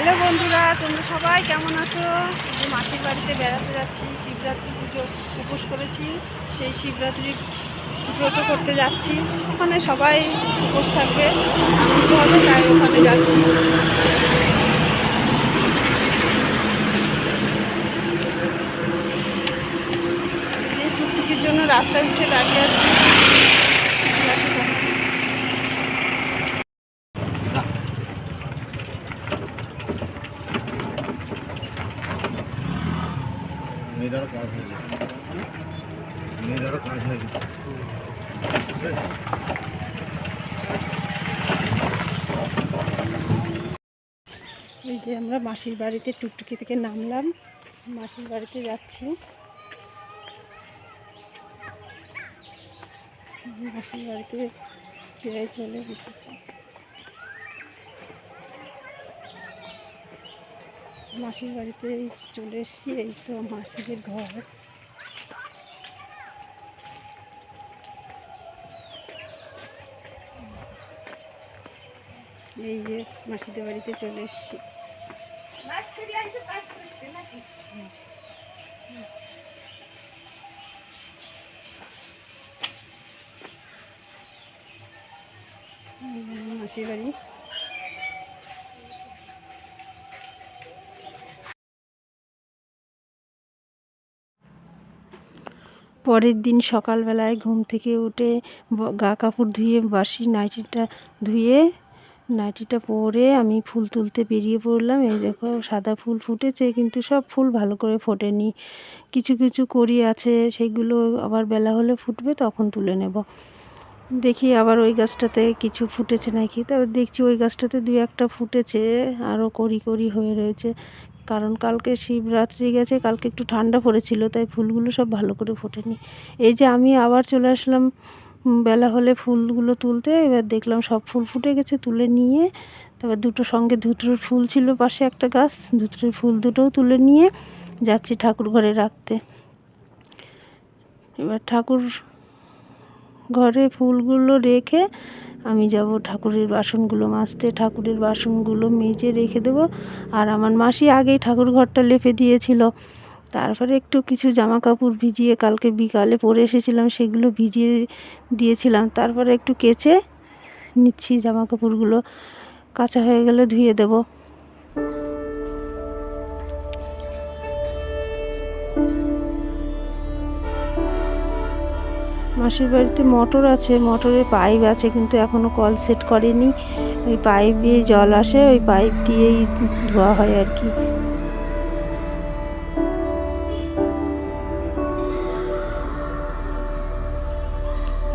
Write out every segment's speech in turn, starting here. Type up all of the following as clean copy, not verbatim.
Hello বন্ধুরা, তোমরা সবাই কেমন আছো? মাসির বাড়িতে বেড়াতে যাচ্ছি, শিবরাত্রি পুজো উপোস করেছি, সেই শিবরাত্রির ব্রত করতে যাচ্ছি। ওখানে সবাই উপোস থাকবে, আনন্দ হবে, তাই ওখানে যাচ্ছি। এই টুকটুকির জন্য রাস্তায় উঠে দাঁড়িয়ে আছি। মেয়েদেরও কাজ হয়ে গেছে, মেয়েদেরও কাজ হয়ে গেছে। এই যে আমরা মাসির বাড়িতে টুকটুকি থেকে নামলাম, মাসির বাড়িতে যাচ্ছি। মাসির বাড়িতে প্রায় চলে এসেছি। মাসির বাড়িতে চলে এসেছি। এই তো মাসিদের ঘর। এই যে মাসিদের বাড়িতে চলে এসেছি। মাসির বাড়ি। পরের দিন সকালবেলায় ঘুম থেকে উঠে গা কাপড় ধুয়ে বাসি নাইটিটা পরে আমি ফুল তুলতে বেরিয়ে পড়লাম। এই দেখো সাদা ফুল ফুটেছে, কিন্তু সব ফুল ভালো করে ফোটেনি। কিছু কিছু কড়ি আছে, সেগুলো আবার বেলা হলে ফুটবে, তখন তুলে নেব। দেখি আবার ওই গাছটাতে কিছু ফুটেছে নাকি। তবে দেখছি ওই গাছটাতে দুই একটা ফুটেছে, আরও কড়ি হয়ে রয়েছে। কারণ কালকে শিবরাত্রি গেছে, কালকে একটু ঠান্ডা পড়েছিল, তাই ফুলগুলো সব ভালো করে ফোটেনি। এই যে আমি আবার চলে আসলাম বেলা হলে ফুলগুলো তুলতে। এবার দেখলাম সব ফুল ফুটে গেছে, তুলে নিয়ে তারপর ধুতুরের ফুল ছিল পাশে একটা গাছ, ধুতুরের ফুল দুটোও তুলে নিয়ে যাচ্ছি ঠাকুর ঘরে রাখতে। এবার ঠাকুর ঘরে ফুলগুলো রেখে আমি যাব ঠাকুরের বাসনগুলো মাজতে। ঠাকুরের বাসনগুলো মেজে রেখে দেবো। আর আমার মাসি আগেই ঠাকুর ঘরটা লেপে দিয়েছিল। তারপরে একটু কিছু জামা কাপড় ভিজিয়ে কালকে বিকালে পরে এসেছিলাম, সেগুলো ভিজিয়ে দিয়েছিলাম। তারপরে একটু কেচে নিচ্ছি, জামা কাপড়গুলো কাঁচা হয়ে গেলে ধুয়ে দেব। মাসির বাড়িতে মোটর আছে, মোটরের পাইপ আছে, কিন্তু এখনও কল সেট করেনি। ওই পাইপ দিয়ে জল আসে, ওই পাইপ দিয়েই ধোয়া হয় আর কি।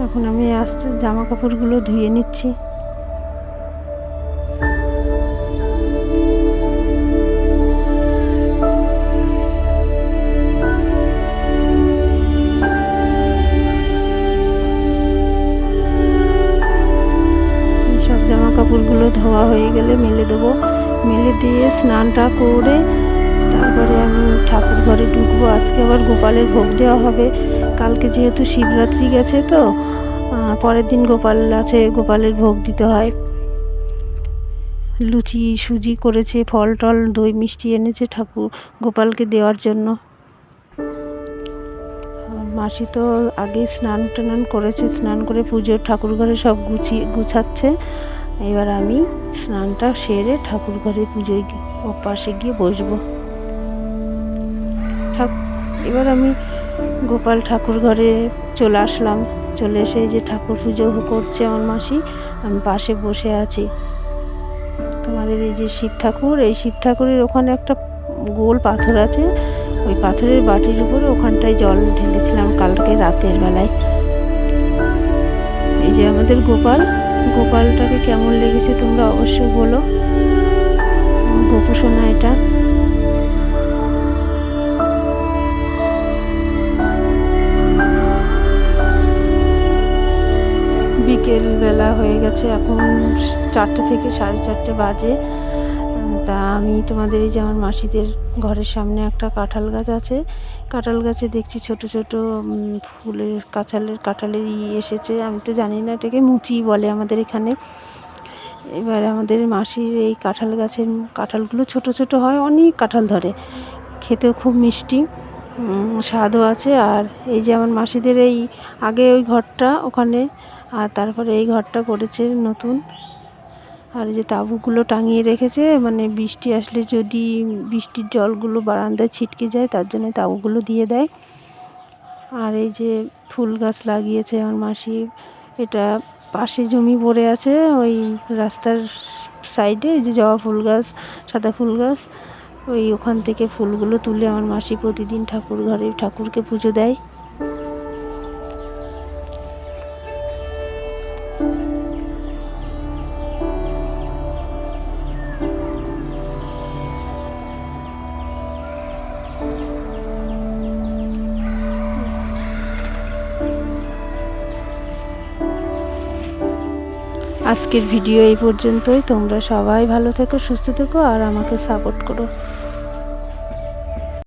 এখন আমি আস্তে জামা কাপড়গুলো ধুয়ে নিচ্ছি। কাপড়গুলো ধোয়া হয়ে গেলে মেলে দেবো। মেলে দিয়ে স্নানটা করে তারপরে আমি ঠাকুর ঘরে ঢুকবো। আজকে আবার গোপালের ভোগ দেওয়া হবে। কালকে যেহেতু শিবরাত্রি গেছে, তো পরের দিন গোপাল আছে, গোপালের ভোগ দিতে হয়। লুচি সুজি করেছে, ফল টল দই মিষ্টি এনেছে ঠাকুর গোপালকে দেওয়ার জন্য। মাসি তো আগেই স্নান টান করেছে, স্নান করে পুজোর ঠাকুর ঘরে সব গুছাচ্ছে। এবার আমি স্নানটা সেরে ঠাকুর ঘরে পুজোয় পাশে গিয়ে বসবো। এবার আমি গোপাল ঠাকুর ঘরে চলে আসলাম। চলে এসে যে ঠাকুর পুজো করছে আমার মাসি, আমি পাশে বসে আছি। তোমাদের এই যে শিব ঠাকুর, এই শিব ঠাকুরের ওখানে একটা গোল পাথর আছে, ওই পাথরের বাটির উপরে ওখানটায় জল ঢেলেছিলাম কালকে রাতের বেলায়। এই যে আমাদের গোপালটাকে কেমন লেগেছে তোমরা অবশ্যই বলো। গোপু সোনা এটা। বিকেল বেলা হয়ে গেছে, এখন 4টে থেকে 4:30 বাজে। তা আমি তোমাদের এই যে আমার মাসিদের ঘরের সামনে একটা কাঁঠাল গাছ আছে, কাঁঠাল গাছে দেখছি ছোট ছোট ফুলের কাঁঠালের এসেছে। আমি তো জানি না, এটাকে মুচি বলে আমাদের এখানে। এবার আমাদের মাসির এই কাঁঠাল গাছের কাঁঠালগুলো ছোট ছোট হয়, অনেক কাঁঠাল ধরে, খেতেও খুব মিষ্টি, স্বাদও আছে। আর এই যে আমার মাসিদের এই আগে ওই ঘরটা ওখানে, আর তারপরে এই ঘরটা করেছে নতুন। আর এই যে তাঁবুগুলো টাঙিয়ে রেখেছে, মানে বৃষ্টি আসলে যদি বৃষ্টির জলগুলো বারান্দায় ছিটকে যায় তার জন্য তাঁবুগুলো দিয়ে দেয়। আর এই যে ফুল গাছ লাগিয়েছে আমার মাসি, এটা পাশে জমি পড়ে আছে ওই রাস্তার সাইডে, যে জবা ফুল গাছ, সাদা ফুল গাছ, ওই ওখান থেকে ফুলগুলো তুলে আমার মাসি প্রতিদিন ঠাকুর ঘরে ঠাকুরকে পুজো দেয়। আজকের ভিডিও এই পর্যন্তই। তোমরা সবাই ভালো থেকো, সুস্থ থেকো আর আমাকে সাপোর্ট করো।